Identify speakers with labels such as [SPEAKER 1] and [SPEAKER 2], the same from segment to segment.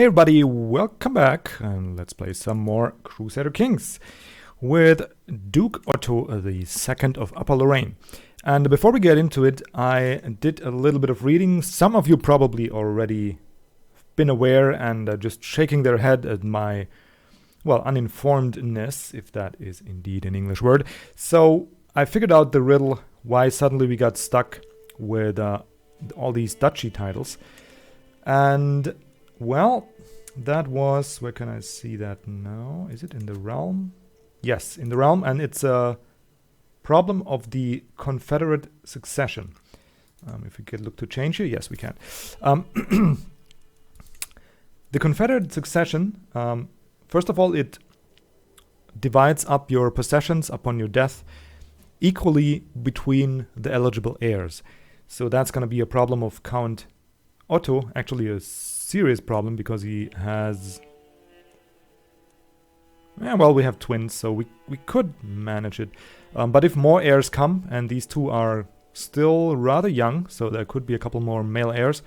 [SPEAKER 1] Hey everybody, welcome back, and let's play some more Crusader Kings with Duke Otto II of Upper Lorraine. And before we get into it, I did a little bit of reading. Some of you probably already been aware and are just shaking their head at my, well, uninformedness, if that is indeed an English word. So I figured out the riddle why suddenly we got stuck with all these duchy titles. And well, that was, where can I see that now? Is it in the realm? Yes, in the realm, and it's a problem of the Confederate succession. If we could look to change here, yes, we can. The Confederate succession, first of all, it divides up your possessions upon your death equally between the eligible heirs. So that's going to be a problem of Count Otto, actually a serious problem because he has, well, we have twins, so we could manage it. But if more heirs come, and these two are still rather young, so there could be a couple more male heirs,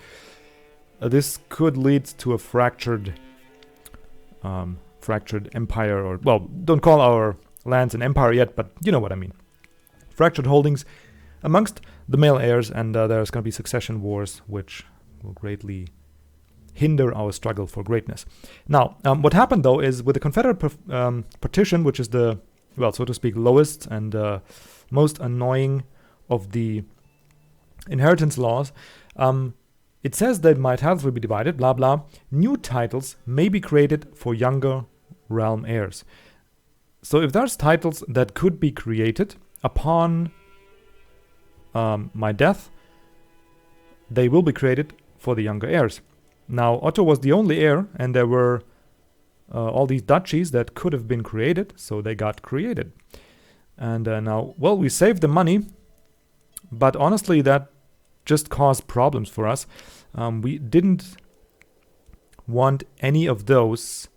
[SPEAKER 1] this could lead to a fractured empire, or, well, don't call our lands an empire yet, but you know what I mean. Fractured holdings amongst the male heirs, and there's going to be succession wars, which will greatly hinder our struggle for greatness. Now, what happened though is with the Confederate partition, which is the, well, so to speak, lowest and most annoying of the inheritance laws, it says that my titles will be divided, blah blah. New titles may be created for younger realm heirs. So if there's titles that could be created upon my death, they will be created for the younger heirs. Now, Otto was the only heir, and there were all these duchies that could have been created, so they got created. And now, well, we saved the money, but honestly, that just caused problems for us. We didn't want any of those.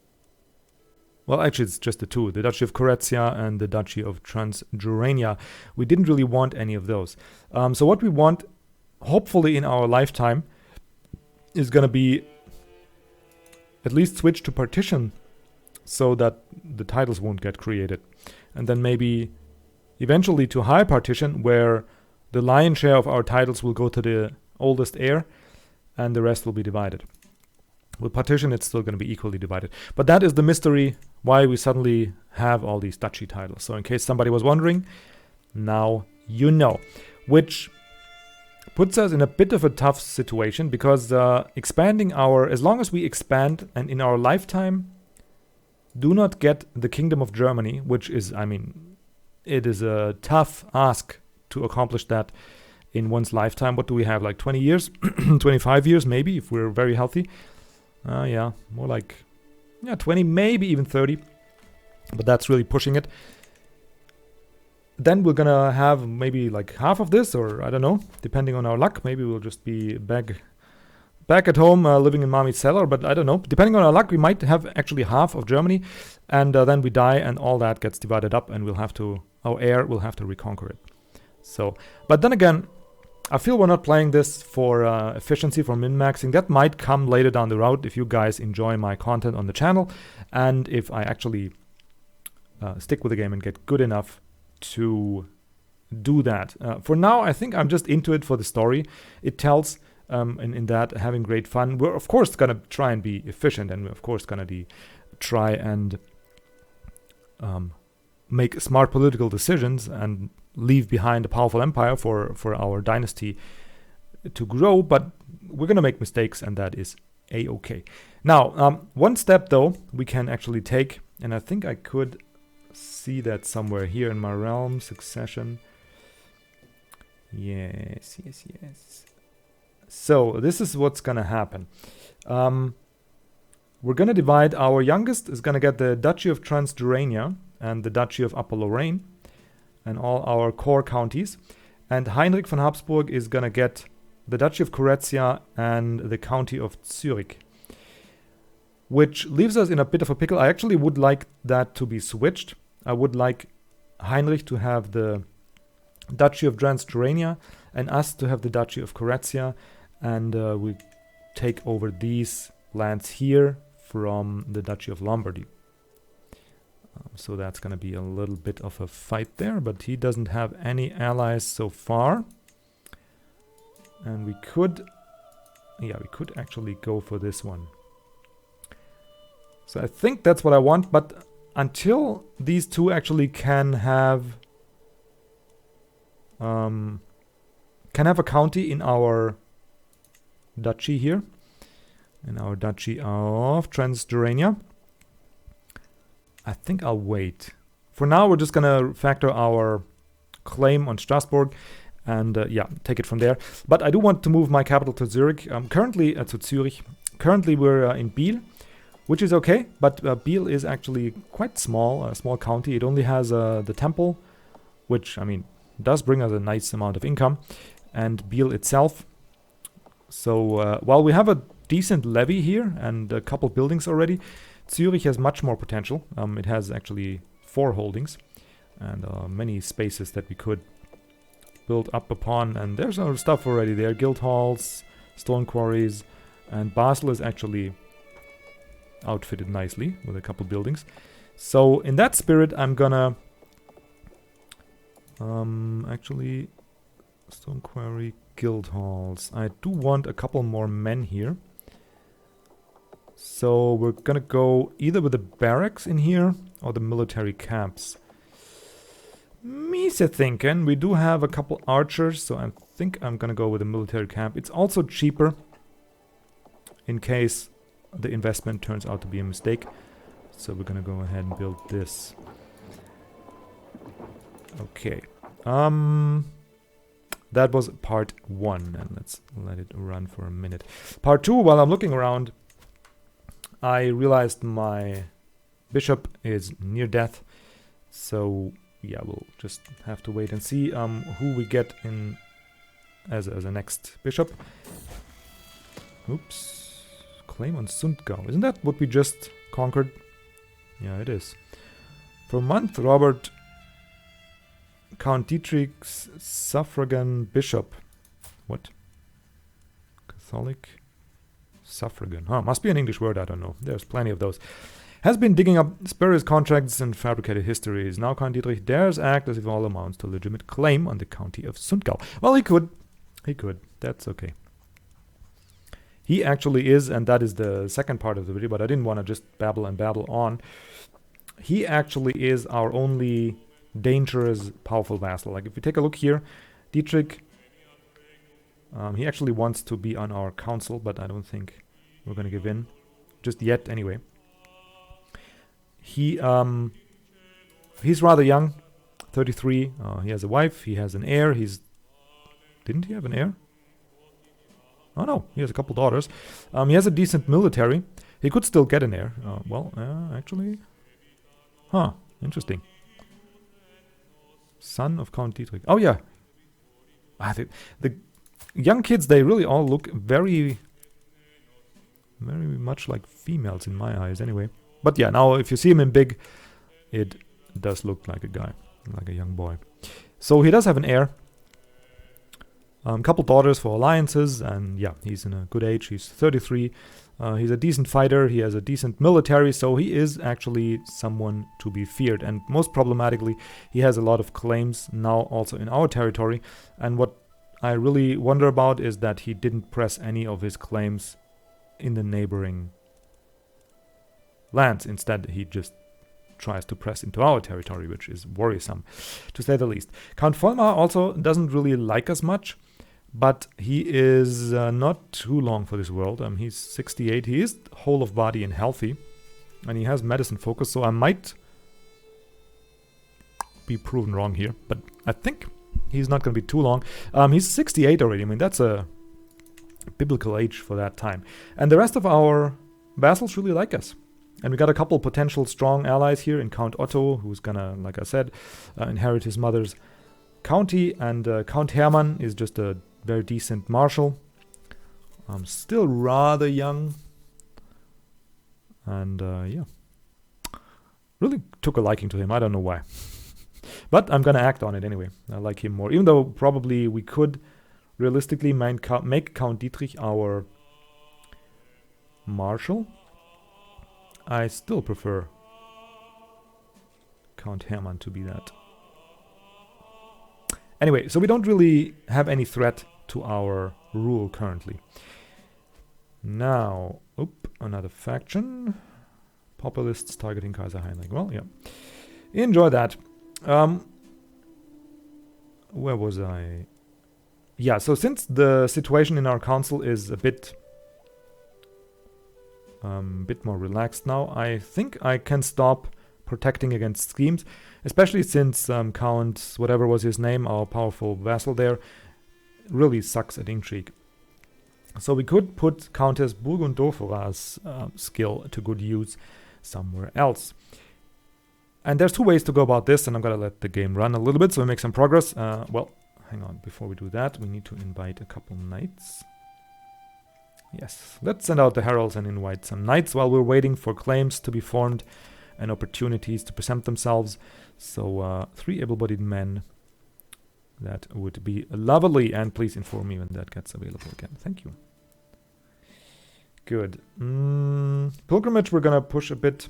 [SPEAKER 1] Well, actually, it's just the two, the Duchy of Gorizia and the Duchy of Transjurania. We didn't really want any of those. So what we want, hopefully in our lifetime, is going to be at least switch to partition so that the titles won't get created. And then maybe eventually to high partition, where the lion's share of our titles will go to the oldest heir and the rest will be divided. With partition, it's still going to be equally divided. But that is the mystery why we suddenly have all these duchy titles. So in case somebody was wondering, now you know. Which puts us in a bit of a tough situation because expanding as long as we expand and in our lifetime do not get the Kingdom of Germany, which is, I mean, it is a tough ask to accomplish that in one's lifetime. What do we have, like 20 years, 25 years maybe, if we're very healthy? Yeah, more like 20, maybe even 30, but that's really pushing it. Then we're gonna have maybe like half of this, or I don't know, depending on our luck. Maybe we'll just be back at home living in mommy's cellar, but I don't know. Depending on our luck, we might have actually half of Germany, and then we die and all that gets divided up, and our heir will have to reconquer it. So, but then again, I feel we're not playing this for efficiency, for min-maxing. That might come later down the road if you guys enjoy my content on the channel, and if I actually stick with the game and get good enough to do that. For now, I think I'm just into it for the story. It tells in that having great fun. We're of course gonna try and be efficient, and we're of course gonna try and make smart political decisions and leave behind a powerful empire for our dynasty to grow. But we're gonna make mistakes, and that is a-okay. Now, one step though we can actually take, and I think I could see that somewhere here in my realm succession. Yes. So this is what's gonna happen. We're gonna divide. Our youngest is gonna get the Duchy of Transjurania and the Duchy of Upper Lorraine and all our core counties, and Heinrich von Habsburg is gonna get the Duchy of Gorizia and the County of Zurich, which leaves us in a bit of a pickle. I actually would like that to be switched. I would like Heinrich to have the Duchy of Transjurania and us to have the Duchy of Gorizia, and we take over these lands here from the Duchy of Lombardy. So that's going to be a little bit of a fight there, but he doesn't have any allies so far. And we could actually go for this one. So I think that's what I want, but until these two actually can have a county in our duchy here, in our Duchy of Transjordania, I think I'll wait. For now, we're just gonna factor our claim on Strasbourg and yeah, take it from there. But I do want to move my capital to Zurich. Currently, to Zurich. Currently, we're in Biel, which is okay. But Biel is actually quite small, a small county. It only has the temple, which I mean does bring us a nice amount of income, and Biel itself. So while we have a decent levy here and a couple buildings already, Zurich has much more potential. It has actually 4 holdings and many spaces that we could build up upon. And there's our stuff already there. Guild halls, stone quarries, and Basel is actually outfitted nicely with a couple buildings. So in that spirit, I'm gonna actually stone quarry, guild halls. I do want a couple more men here. So we're gonna go either with the barracks in here or the military camps. Mise thinking. We do have a couple archers, so I think I'm gonna go with the military camp. It's also cheaper in case the investment turns out to be a mistake. So we're gonna go ahead and build this. Okay. That was part 1, and let's let it run for a minute. Part 2, while I'm looking around, I realized my bishop is near death. So yeah, we'll just have to wait and see who we get in as a next bishop. Oops. Claim on Sundgau. Isn't that what we just conquered? Yeah, it is. For a month, Robert Count Dietrich's suffragan bishop. What? Catholic suffragan. Huh, must be an English word, I don't know. There's plenty of those. Has been digging up spurious contracts and fabricated histories. Now Count Dietrich dares act as if all amounts to legitimate claim on the county of Sundgau. Well, he could. He could. That's okay. He actually is, and that is the second part of the video, but I didn't want to just babble and babble on. He actually is our only dangerous, powerful vassal. Like, if we take a look here, Dietrich, he actually wants to be on our council, but I don't think we're going to give in. Just yet, anyway. He's rather young, 33. He has a wife, he has an heir. Didn't he have an heir? Oh no, he has a couple daughters. He has a decent military. He could still get an heir. Actually... Huh, interesting. Son of Count Dietrich. Oh yeah. The young kids, they really all look very much like females in my eyes anyway. But yeah, now if you see him in big, it does look like a guy, like a young boy. So he does have an heir. Couple daughters for alliances, and yeah, he's in a good age. He's 33. He's a decent fighter. He has a decent military, so he is actually someone to be feared. And most problematically, he has a lot of claims now also in our territory. And what I really wonder about is that he didn't press any of his claims in the neighboring lands. Instead, he just tries to press into our territory, which is worrisome, to say the least. Count Volmar also doesn't really like us much. But he is not too long for this world. He's 68. He is whole of body and healthy. And he has medicine focus. So I might be proven wrong here. But I think he's not going to be too long. He's 68 already. I mean, that's a biblical age for that time. And the rest of our vassals really like us. And we got a couple potential strong allies here in Count Otto, who's going to, like I said, inherit his mother's county. And Count Hermann is just a very decent marshal. Still rather young. And yeah. Really took a liking to him. I don't know why. But I'm gonna act on it anyway. I like him more. Even though probably we could realistically make Count Dietrich our marshal. I still prefer Count Hermann to be that. Anyway, so we don't really have any threat to our rule currently. Now, another faction. Populists targeting Kaiser Heinrich. Well, yeah. Enjoy that. Where was I? Yeah, so since the situation in our council is a bit more relaxed now, I think I can stop protecting against schemes, especially since Count, whatever was his name, our powerful vassal there, really sucks at intrigue. So we could put Countess Burgundofera's skill to good use somewhere else. And there's two ways to go about this, and I'm gonna let the game run a little bit so we make some progress. Well, hang on, before we do that, we need to invite a couple knights. Yes, let's send out the heralds and invite some knights while we're waiting for claims to be formed and opportunities to present themselves. So 3 able-bodied men. That would be lovely, and please inform me when that gets available again. Thank you. Good. Pilgrimage we're gonna push a bit.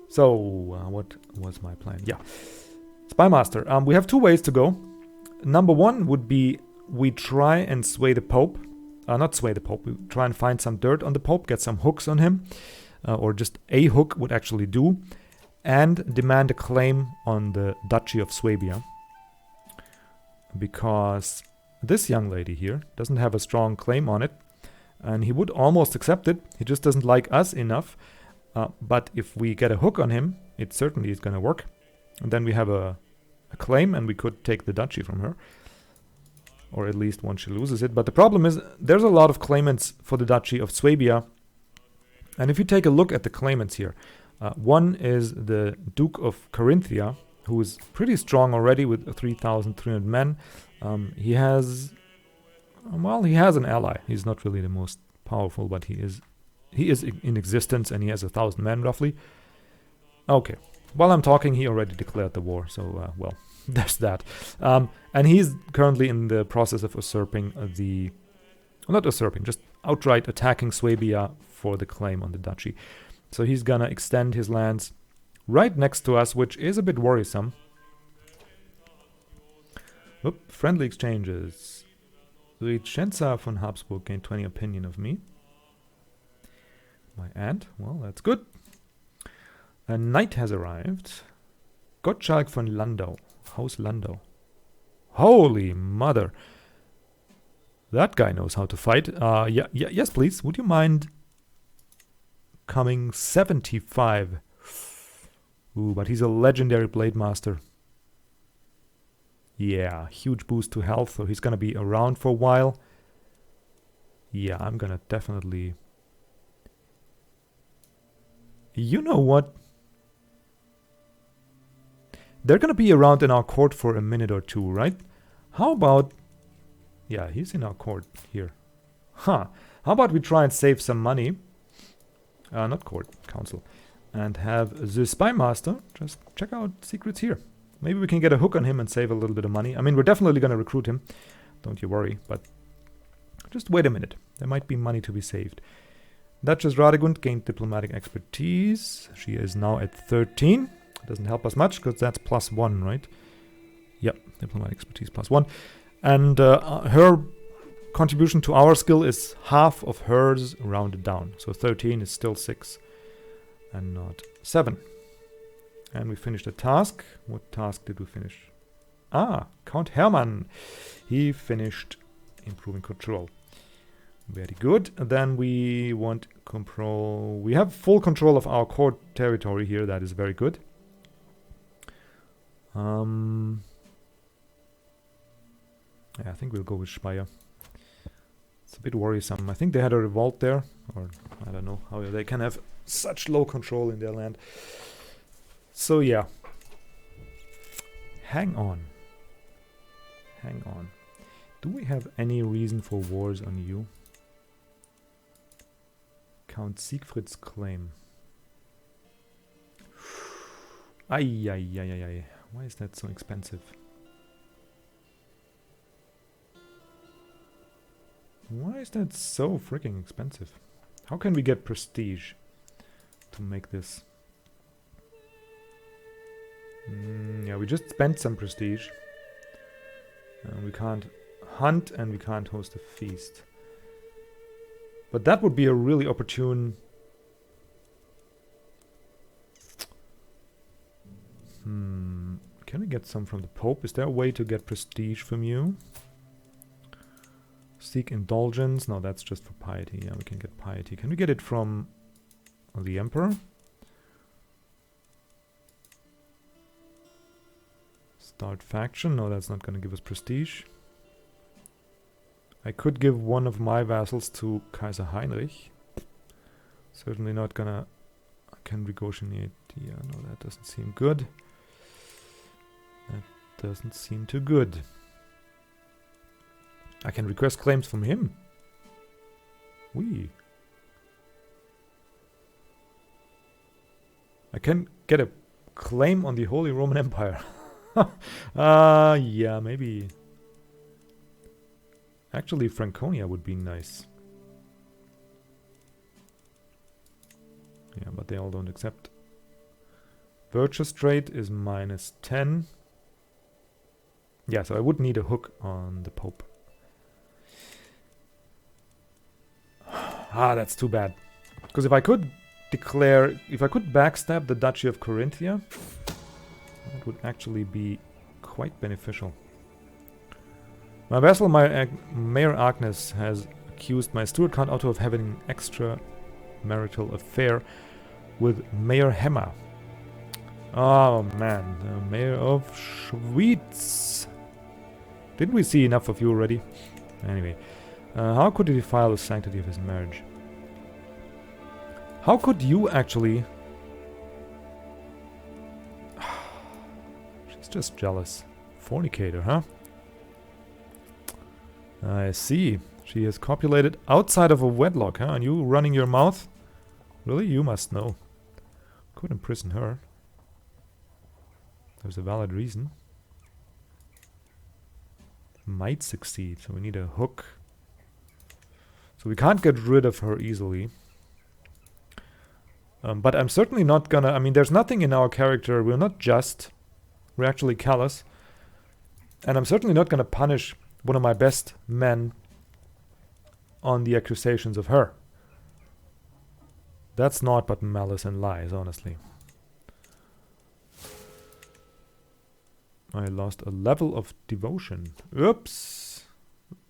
[SPEAKER 1] So, what was my plan? Yeah. Spymaster. We have 2 ways to go. Number 1 would be we try and sway the Pope. Not sway the Pope. We try and find some dirt on the Pope, get some hooks on him. Or just a hook would actually do. And demand a claim on the Duchy of Swabia. Because this young lady here doesn't have a strong claim on it. And he would almost accept it. He just doesn't like us enough. But if we get a hook on him, it certainly is going to work. And then we have a claim and we could take the duchy from her. Or at least once she loses it. But the problem is there's a lot of claimants for the Duchy of Swabia. And if you take a look at the claimants here, one is the Duke of Carinthia, who is pretty strong already with 3,300 men. He has an ally. He's not really the most powerful, but he is in existence, and he has 1,000 men roughly. Okay, while I'm talking, he already declared the war, so well, there's that. And he's currently in the process of just outright attacking Swabia for the claim on the duchy. So he's gonna extend his lands right next to us, which is a bit worrisome. Friendly exchanges. Richenza von Habsburg gained 20 opinion of me. My aunt, well, that's good. A knight has arrived. Gottschalk von Landau. House Landau. Holy mother. That guy knows how to fight. Yes, please. Would you mind coming 75? Ooh, but he's a legendary blade master. Yeah, huge boost to health, so he's gonna be around for a while. Yeah, I'm gonna definitely... You know what? They're gonna be around in our court for a minute or two, right? How about... Yeah, he's in our court here. Huh. How about we try and save some money? Not court, council. And have the spy master just check out secrets here. Maybe we can get a hook on him and save a little bit of money. I mean, we're definitely going to recruit him. Don't you worry. But just wait a minute. There might be money to be saved. Duchess Radegund gained diplomatic expertise. She is now at 13. Doesn't help us much because that's +1, right? Yep, diplomatic expertise +1. And her contribution to our skill is half of hers rounded down. So 13 is still 6 and not 7. And we finished a task. What task did we finish? Count Hermann. He finished improving control. Very good. And then we want control. We have full control of our core territory here. That is very good. Yeah, I think we'll go with Speyer. It's a bit worrisome. I think they had a revolt there. Or I don't know how they can have such low control in their land. So yeah, hang on. Do we have any reason for wars on you? Count Siegfried's claim. Ay. Why is that so expensive? Why is that so freaking expensive? How can we get prestige to make this? Yeah, we just spent some prestige. We can't hunt and we can't host a feast. But that would be a really opportune... Can we get some from the Pope? Is there a way to get prestige from you? Seek indulgence. No, that's just for piety. Yeah, we can get piety. Can we get it from the Emperor? Start faction. No, that's not going to give us prestige. I could give one of my vassals to Kaiser Heinrich. Certainly not gonna... I can negotiate. Yeah, no, that doesn't seem good. That doesn't seem too good. I can request claims from him. I can get a claim on the Holy Roman Empire. Yeah, maybe. Actually, Franconia would be nice. Yeah, but they all don't accept. Virtuous trade is -10. Yeah, so I would need a hook on the Pope. Ah, that's too bad. Because if I could declare... If I could backstab the Duchy of Carinthia, that would actually be quite beneficial. My vassal, Mayor Agnes, has accused my steward Count Otto of having an extramarital affair with Mayor Hemmer. Oh man, the Mayor of Schwyz. Didn't we see enough of you already? Anyway, how could he defile the sanctity of his marriage? How could you actually... She's just jealous. Fornicator, huh? I see. She has copulated outside of a wedlock, huh? And you running your mouth? Really? You must know. Could imprison her. There's a valid reason. Might succeed. So we need a hook. So we can't get rid of her easily. But I'm certainly not gonna... I mean, there's nothing in our character. We're not just. We're actually callous. And I'm certainly not gonna punish one of my best men on the accusations of her. That's naught but malice and lies, honestly. I lost a level of devotion. Oops.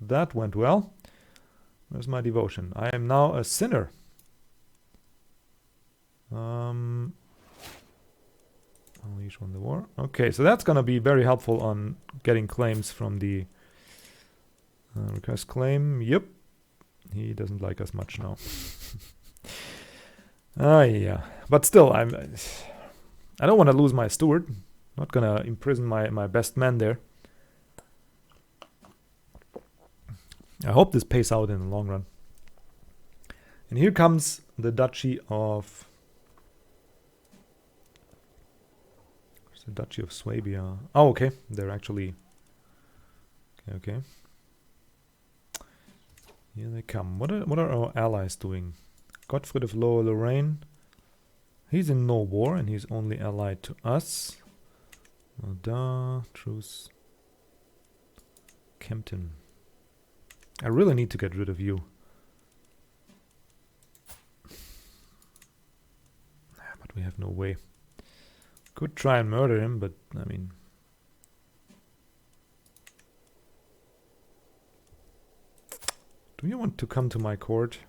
[SPEAKER 1] That went well. Where's my devotion? I am now a sinner. Unleash on the war. Okay, so that's gonna be very helpful on getting claims from the... request claim. Yep. He doesn't like us much now. Yeah. But still, I don't want to lose my steward. Not gonna imprison my best man there. I hope this pays out in the long run. And here comes the Duchy of... Where's the Duchy of Swabia? Oh, okay. They're actually... Okay. Here they come. What are our allies doing? Gottfried of Lower Lorraine. He's in no war and he's only allied to us. Truce. Kempton. I really need to get rid of you. But we have no way. Could try and murder him, but I mean... Do you want to come to my court?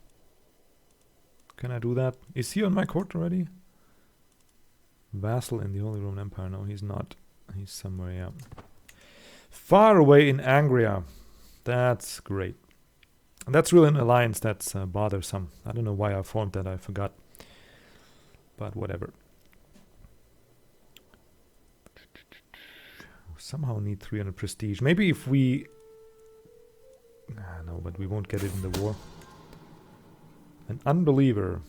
[SPEAKER 1] Can I do that? Is he on my court already? Vassal in the Holy Roman Empire. No, he's not. He's somewhere, yeah. Far away in Angria. That's great. And that's really an alliance that's bothersome. I don't know why I formed that. I forgot. But whatever. Somehow need 300 prestige. Maybe if we... no, but we won't get it in the war. An unbeliever.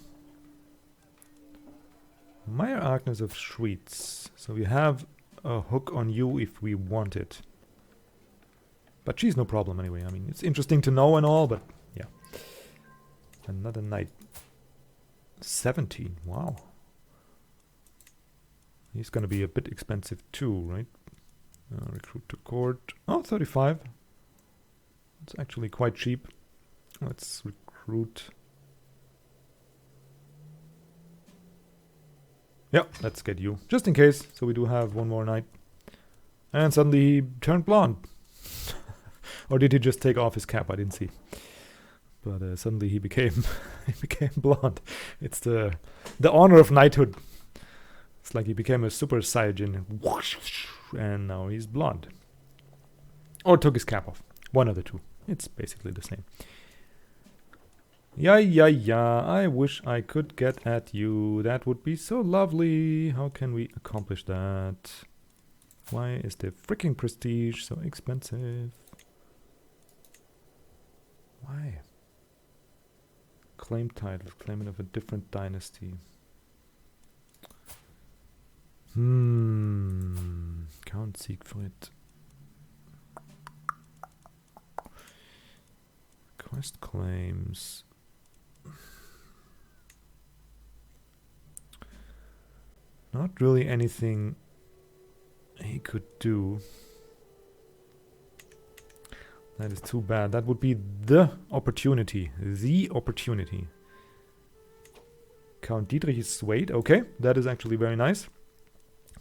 [SPEAKER 1] Mayor Agnes of Schwyz. So we have a hook on you if we want it. But she's no problem anyway. I mean, it's interesting to know and all, but yeah. Another knight. 17. Wow. He's gonna be a bit expensive too, right? Recruit to court. Oh, 35. It's actually quite cheap. Let's recruit. Yeah, let's get you. Just in case. So we do have one more knight. And suddenly he turned blonde. Or did he just take off his cap? I didn't see. But suddenly he became he became blonde. It's the honor of knighthood. It's like he became a super Saiyajin and now he's blonde. Or took his cap off. One of the two. It's basically the same. Yeah. I wish I could get at you. That would be so lovely. How can we accomplish that? Why is the freaking prestige so expensive? Why? Claim title. Claimant of a different dynasty. Count Siegfried. Quest claims. Not really anything he could do. That is too bad. That would be the opportunity. The opportunity. Count Dietrich is swayed. Okay, that is actually very nice.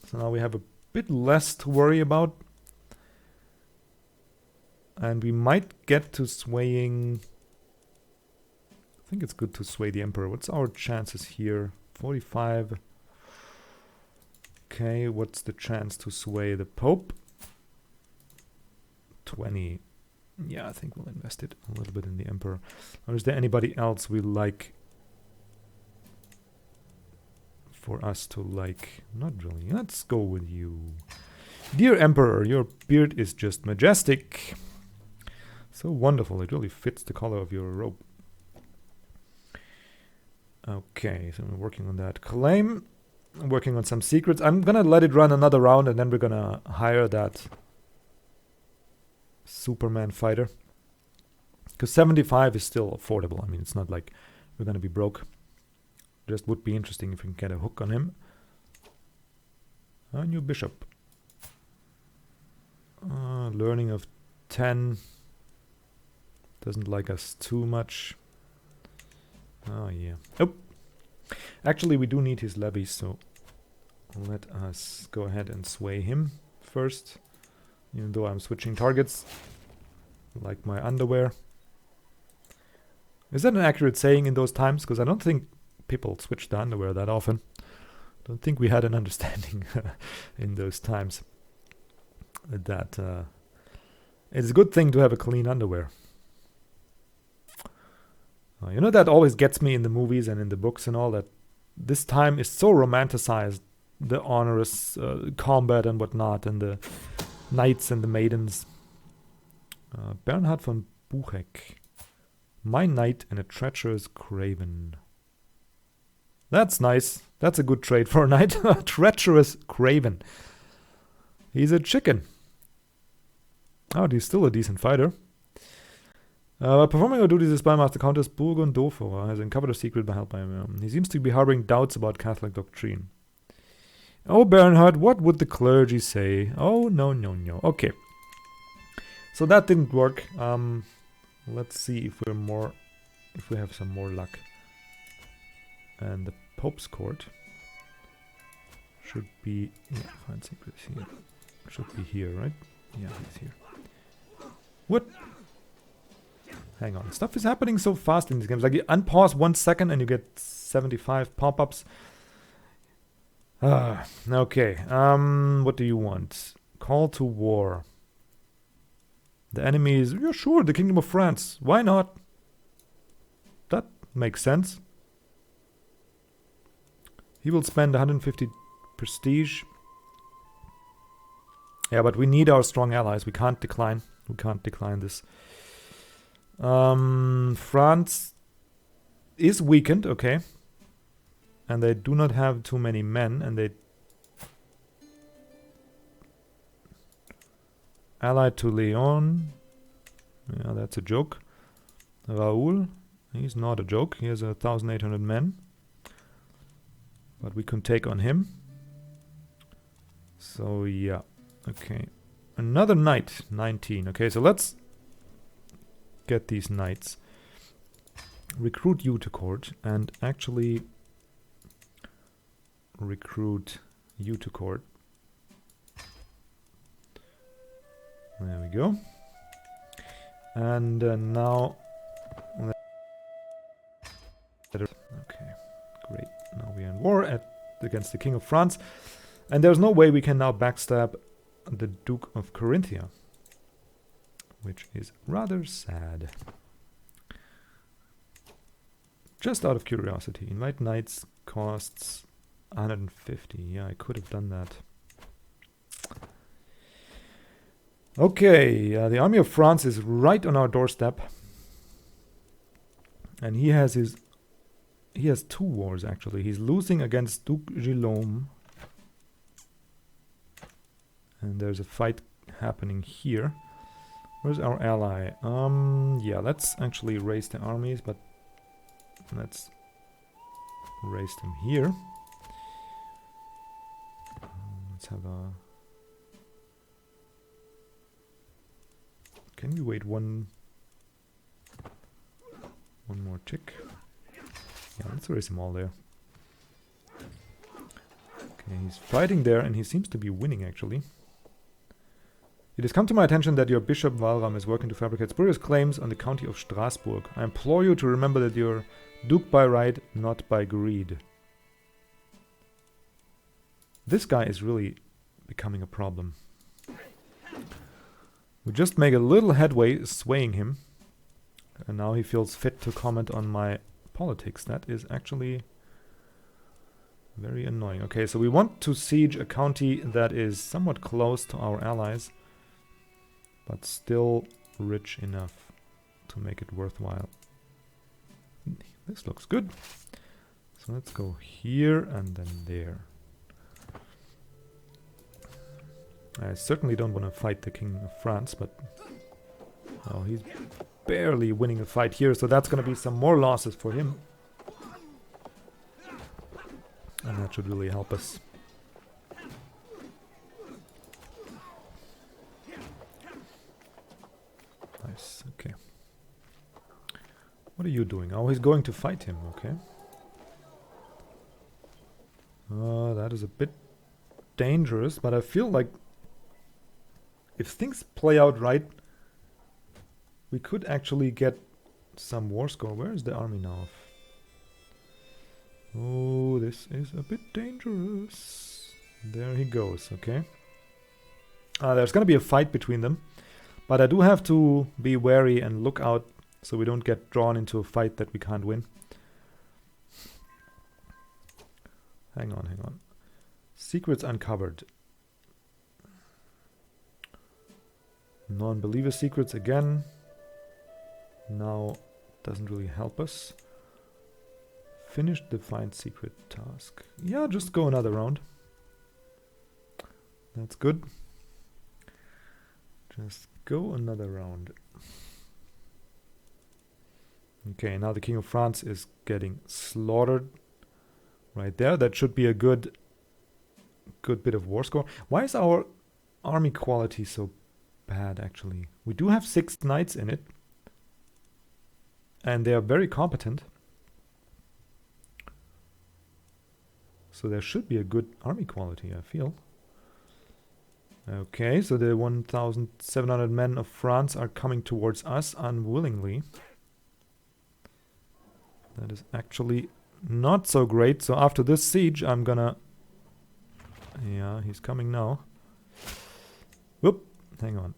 [SPEAKER 1] So now we have a bit less to worry about. And we might get to swaying. I think it's good to sway the Emperor. What's our chances here? 45. Okay, what's the chance to sway the Pope? 20. Yeah, I think we'll invest it a little bit in the Emperor. Or is there anybody else we like for us to like? Not really. Let's go with you. Dear Emperor, your beard is just majestic. So wonderful. It really fits the color of your robe. Okay, so we're working on that claim. I'm working on some secrets. I'm gonna let it run another round and then we're gonna hire that Superman fighter. Because 75 is still affordable. I mean, it's not like we're gonna be broke. Just would be interesting if we can get a hook on him. A new bishop. Learning of 10. Doesn't like us too much. Oh, yeah. Oh! Actually, we do need his levies, so let us go ahead and sway him first. Even though I'm switching targets. Like my underwear. Is that an accurate saying in those times? Because I don't think people switch the underwear that often. Don't think we had an understanding in those times. That it's a good thing to have a clean underwear. You know, that always gets me in the movies and in the books and all, that this time is so romanticized. The onerous combat and whatnot, and the knights and the maidens. Bernhard von Bucheck. My knight and a treacherous craven. That's nice. That's a good trade for a knight. A treacherous craven. He's a chicken. Oh, he's still a decent fighter. Performing our duties as spymaster Countess Burgundofora has uncovered a secret by help by him. He seems to be harboring doubts about Catholic doctrine. Oh, Bernhard, what would the clergy say? Oh, no. Okay. So that didn't work. Let's see if we have some more luck. And the Pope's court should be, find secrets here. Should be here, right? Yeah, he's here. What? Hang on. Stuff is happening so fast in these games. Like, you unpause 1 second and you get 75 pop-ups. Okay. What do you want? Call to war. The enemy is, yeah, sure, the Kingdom of France. Why not? That makes sense. He will spend 150 prestige. Yeah, but we need our strong allies. We can't decline. We can't decline this. France is weakened, okay. And they do not have too many men, and they allied to Leon. Yeah, that's a joke. Raoul, he's not a joke. He has 1,800 men. But we can take on him. So yeah, okay. Another knight, 19. Okay, so let's get these knights. Recruit you to court and actually recruit you to court. There we go. And now... Okay, great. Now we are in war against the King of France. And there's no way we can now backstab the Duke of Carinthia. Which is rather sad. Just out of curiosity, invite knights costs 150. Yeah, I could have done that. Okay, the army of France is right on our doorstep. And he has two wars actually. He's losing against Duke Guillaume. And there's a fight happening here. Where's our ally? Yeah, let's actually raise the armies, but let's raise them here. Let's have a... Can we wait one more tick? Yeah, let's raise them all there. Okay, he's fighting there and he seems to be winning actually. It has come to my attention that your Bishop Walram is working to fabricate spurious claims on the county of Strasbourg. I implore you to remember that you're Duke by right, not by greed. This guy is really becoming a problem. We just make a little headway swaying him. And now he feels fit to comment on my politics. That is actually very annoying. Okay, so we want to siege a county that is somewhat close to our allies, but still rich enough to make it worthwhile. This looks good. So let's go here and then there. I certainly don't want to fight the King of France, but oh, he's barely winning a fight here, so that's going to be some more losses for him. And that should really help us. Nice, okay. What are you doing? Oh, he's going to fight him, okay. That is a bit dangerous, but I feel like if things play out right, we could actually get some war score. Where is the army now? Oh, this is a bit dangerous. There he goes, okay. There's going to be a fight between them. But I do have to be wary and look out so we don't get drawn into a fight that we can't win. Hang on, hang on. Secrets uncovered. Non-believer secrets again. Now doesn't really help us. Finish the find secret task. Yeah, just go another round. That's good. Just go another round. Okay, now the King of France is getting slaughtered right there. That should be a good bit of war score. Why is our army quality so bad actually? We do have 6 knights in it. And they are very competent. So there should be a good army quality, I feel. Okay, so the 1,700 men of France are coming towards us unwillingly. That is actually not so great. So after this siege, I'm gonna... Yeah, he's coming now. Whoop, hang on.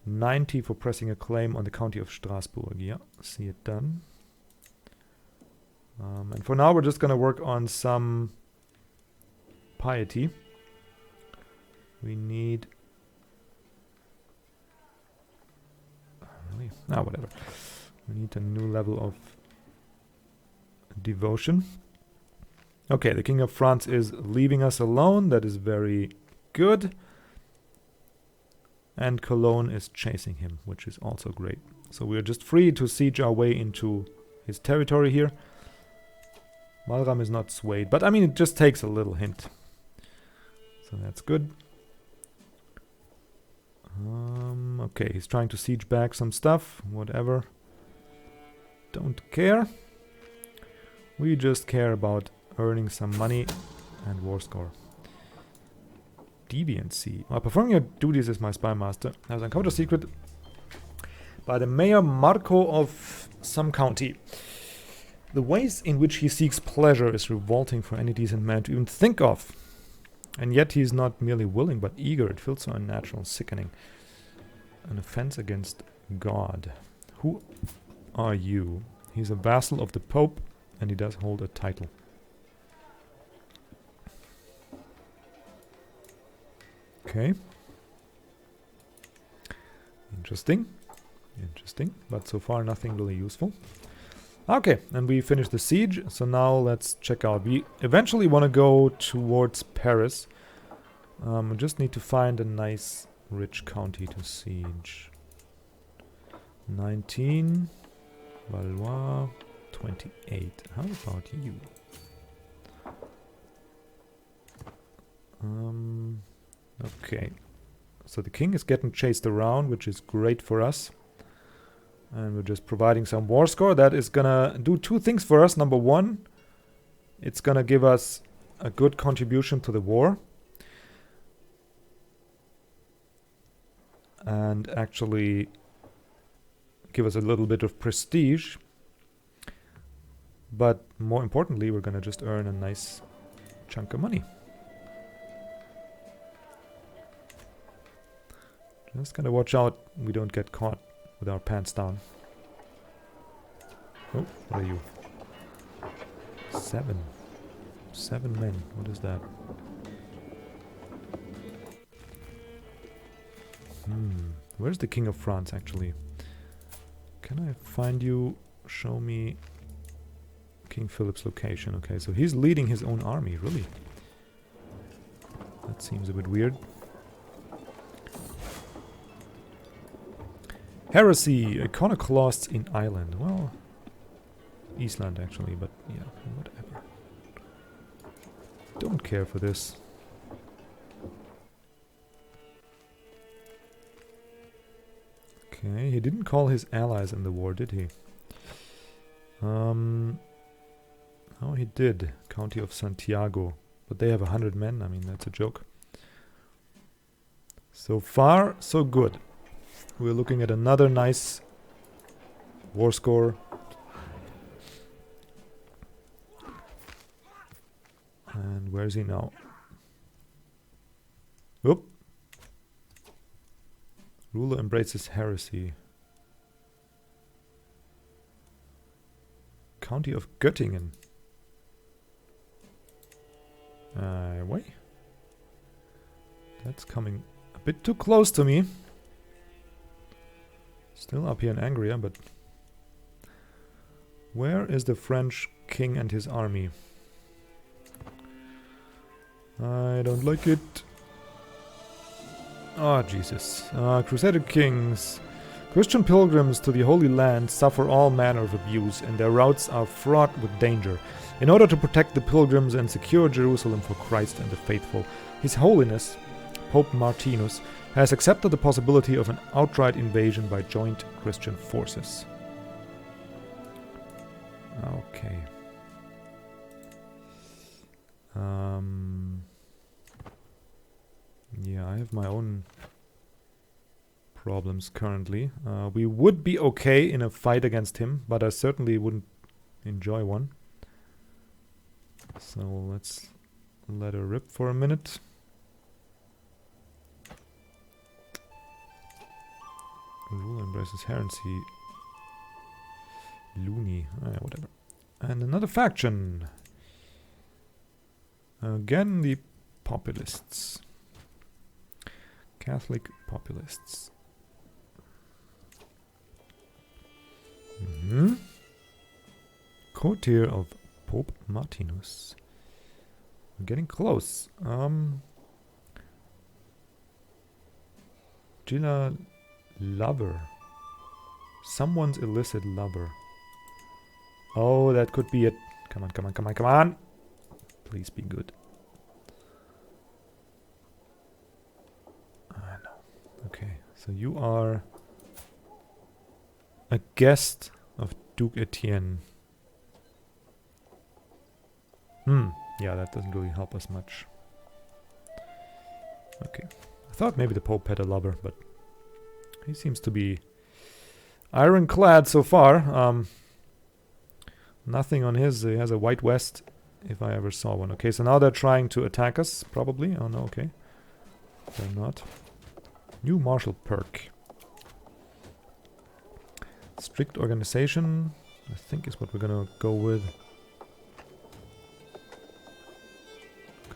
[SPEAKER 1] 90 for pressing a claim on the county of Strasbourg. Yeah, see it done. And for now, we're just gonna work on some piety. We need... Really? Ah, whatever. We need a new level of devotion. Okay, the King of France is leaving us alone. That is very good. And Cologne is chasing him, which is also great. So we're just free to siege our way into his territory here. Malram is not swayed, but I mean, it just takes a little hint. So that's good. Okay, he's trying to siege back some stuff. Whatever. Don't care. We just care about earning some money and war score. Deviancy. While performing your duties as my spy master, I was uncovered a secret by the mayor Marco of some county. The ways in which he seeks pleasure is revolting for any decent man to even think of. And yet he is not merely willing, but eager. It feels so unnatural and sickening. An offense against God. Who are you? He's a vassal of the Pope, and he does hold a title. Okay. Interesting. Interesting. But so far nothing really useful. Okay, and we finished the siege. So now let's check out. We eventually want to go towards Paris. We just need to find a nice rich county to siege. 19. Valois. 28. How about you? Okay. So the king is getting chased around, which is great for us. And we're just providing some war score. That is gonna do two things for us. Number one, it's gonna give us a good contribution to the war. And actually give us a little bit of prestige. But more importantly, we're gonna just earn a nice chunk of money. Just gotta watch out we don't get caught with our pants down. Oh, what are you? 7. 7 men. What is that? Where's the King of France, actually? Can I find you? Show me King Philip's location. Okay, so he's leading his own army, really? That seems a bit weird. Heresy, iconoclasts in Ireland. Well, Eastland actually, but yeah, whatever. Don't care for this. Okay, he didn't call his allies in the war, did he? Oh, he did. County of Santiago. But they have 100 men. I mean, that's a joke. So far, so good. We're looking at another nice war score. And where is he now? Oop. Ruler embraces heresy. County of Göttingen. Wait. That's coming a bit too close to me. Still up here in Angria, but where is the French king and his army? I don't like it. Oh, Jesus. Crusader Kings. Christian pilgrims to the Holy Land suffer all manner of abuse, and their routes are fraught with danger. In order to protect the pilgrims and secure Jerusalem for Christ and the faithful, His Holiness, Pope Martinus, has accepted the possibility of an outright invasion by joint Christian forces. Okay. Yeah, I have my own problems currently. We would be okay in a fight against him, but I certainly wouldn't enjoy one. So let's let her rip for a minute. Rule embraces heresy. Loony. Whatever. And another faction. Again, the populists. Catholic populists. Courtier of Pope Martinus. We're getting close. Gila lover. Someone's illicit lover. Oh, that could be it. Come on, come on, come on, come on. Please be good. No. Okay, so you are a guest of Duke Etienne. Yeah, that doesn't really help us much. Okay. I thought maybe the Pope had a lover, but he seems to be ironclad so far. Nothing on his. He has a white vest, if I ever saw one. Okay, so now they're trying to attack us, probably. Oh no, okay. They're not. New martial perk. Strict organization, I think is what we're gonna go with.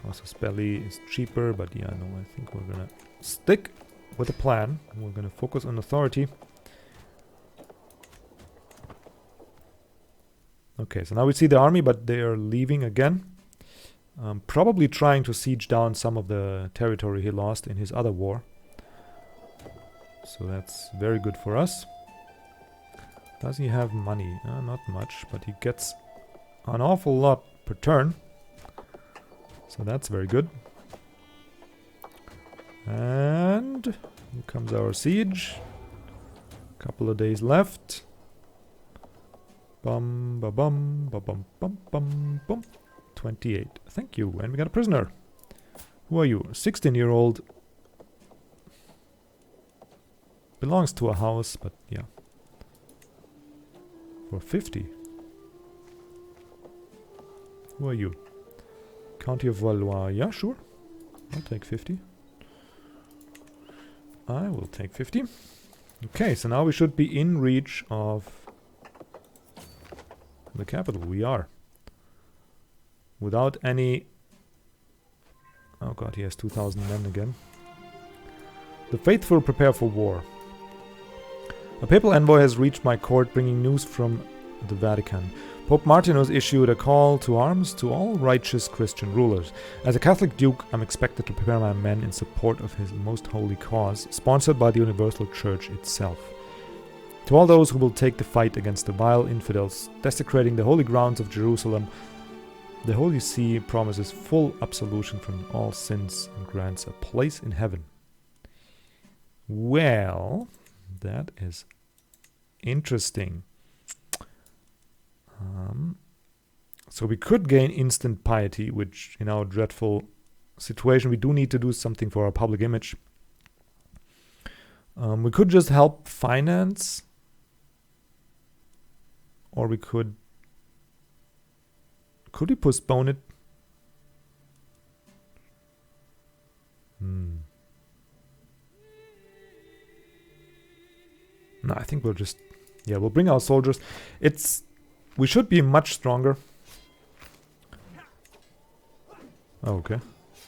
[SPEAKER 1] Casus Belli is cheaper, but yeah, no, I think we're gonna stick with a plan. We're gonna focus on authority. Okay, so now we see the army, but they are leaving again. Probably trying to siege down some of the territory he lost in his other war. So that's very good for us. Does he have money? Not much, but he gets an awful lot per turn. So that's very good. And here comes our siege. Couple of days left. Bum ba bum ba bum bum bum bum. 28. Thank you. And we got a prisoner. Who are you? 16-year-old. Belongs to a house, but yeah. For 50. Who are you? County of Valois. Yeah, sure. I'll take 50. I will take 50. Okay, so now we should be in reach of the capital. We are. Without any... Oh god, he has 2,000 men again. The faithful prepare for war. A papal envoy has reached my court bringing news from the Vatican. Pope Martinus issued a call to arms to all righteous Christian rulers. As a Catholic duke, I'm expected to prepare my men in support of his most holy cause, sponsored by the Universal Church itself. To all those who will take the fight against the vile infidels, desecrating the holy grounds of Jerusalem, the Holy See promises full absolution from all sins and grants a place in heaven. Well, that is interesting. So we could gain instant piety, which in our dreadful situation we do need to do something for our public image. We could just help finance, or we could we postpone it? No, I think we'll just, yeah, we'll bring our soldiers. We should be much stronger. Oh, okay.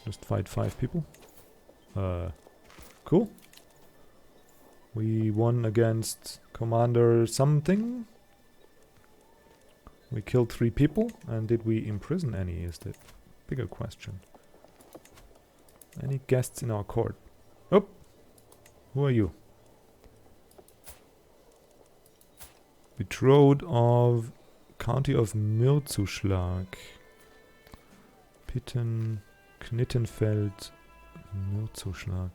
[SPEAKER 1] Just fight 5 people. Cool. We won against Commander something. We killed 3 people. And did we imprison any is the bigger question. Any guests in our court? Oh! Who are you? Betrothed of County of Mürzuschlag. Pitten, Knittenfeld, Mürzuschlag.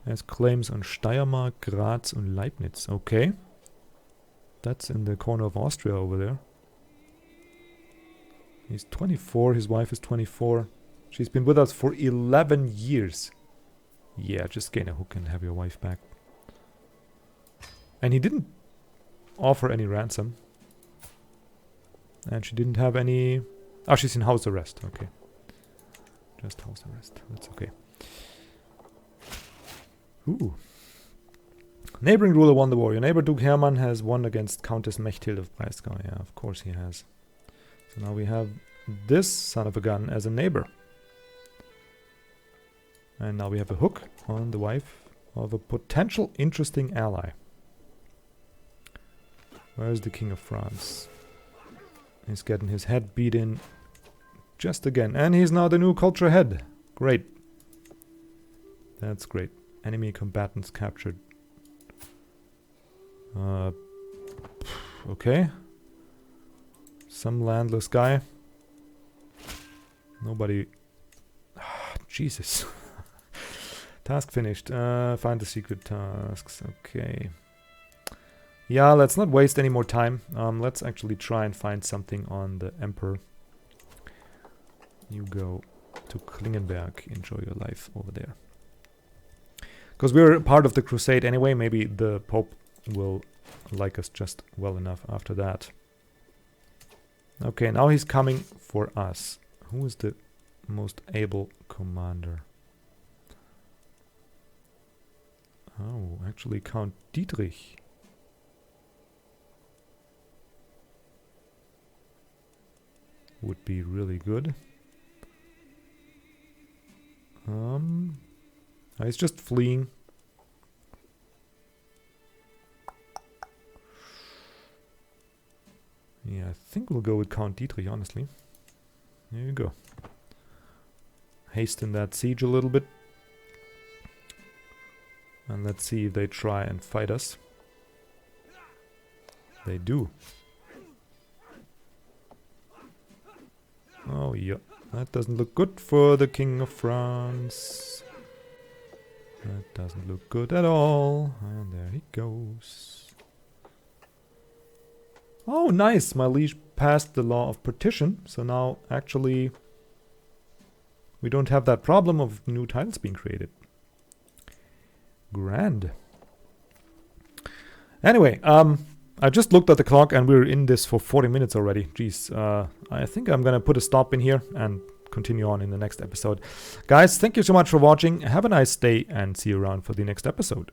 [SPEAKER 1] Has claims on Steiermark, Graz und Leibniz. Okay. That's in the corner of Austria over there. He's 24, his wife is 24. She's been with us for 11 years. Yeah, just gain a hook and have your wife back. And he didn't offer any ransom. And she didn't have any... Oh, she's in house arrest. Okay. Just house arrest. That's okay. Ooh. Neighboring ruler won the war. Your neighbor Duke Hermann has won against Countess Mechthild of Breisgau. Yeah, of course he has. So now we have this son of a gun as a neighbor. And now we have a hook on the wife of a potential interesting ally. Where's the King of France? He's getting his head beat in just again. And he's now the new culture head. Great. That's great. Enemy combatants captured. Okay. Some landless guy. Nobody... Jesus. Task finished. Find the secret tasks. Okay. Yeah, let's not waste any more time. Let's actually try and find something on the Emperor. You go to Klingenberg. Enjoy your life over there. Because we're part of the crusade anyway. Maybe the Pope will like us just well enough after that. Okay, now he's coming for us. Who is the most able commander? Oh, actually Count Dietrich. Would be really good. He's just fleeing. Yeah, I think we'll go with Count Dietrich, honestly. There you go. Hasten that siege a little bit. And let's see if they try and fight us. They do. Oh, yeah. That doesn't look good for the King of France. That doesn't look good at all. And there he goes. Oh, nice. My liege passed the law of partition. So now, actually, we don't have that problem of new titles being created. Grand. Anyway, I just looked at the clock and we're in this for 40 minutes already. Jeez, I think I'm gonna put a stop in here and continue on in the next episode. Guys, thank you so much for watching. Have a nice day and see you around for the next episode.